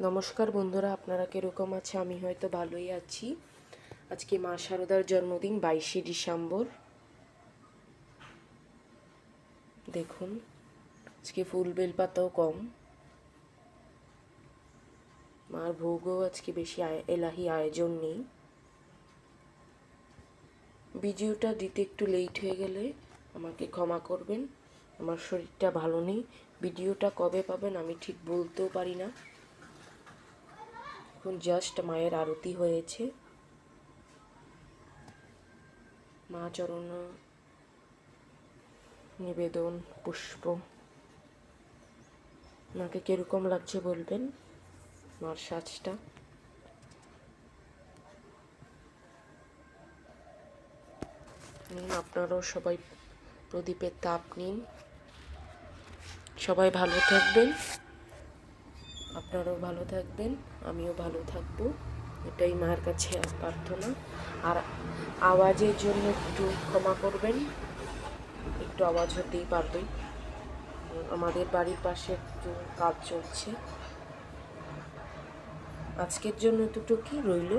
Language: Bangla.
নমস্কার বন্ধুরা, আপনারা কীরকম আছে? আমি হয়তো ভালোই আছি। আজকে মা শারদার জন্মদিন 22শে ডিসেম্বর। দেখুন, আজকে ফুল বেলপাতাও কম। মার ভোগও আজকে বেশি এলাহি আয়োজন নেই। ভিডিওটা দিতে একটু লেট হয়ে গেলে আমাকে ক্ষমা করবেন। আমার শরীরটা ভালো নেই। ভিডিওটা কবে পাবেন আমি ঠিক বলতেও পারি না। এখন জাস্ট মায়ের আরতি হয়েছে। মা চরণ নিবেদন পুষ্প। মাকে কীরকম লাগছে বলবেন মার সাজটা। আপনারাও সবাই প্রদীপের তাপ নিন। সবাই ভালো থাকবেন, আপনারাও ভালো থাকবেন, আমিও ভালো থাকবো, এটাই মায়ের কাছে প্রার্থনা। আর আওয়াজের জন্য একটু ক্ষমা করবেন, একটু আওয়াজ হতেই পারবে। আমাদের বাড়ির পাশে একটু কাজ চলছে। আজকের জন্য এতটুকুই রইল।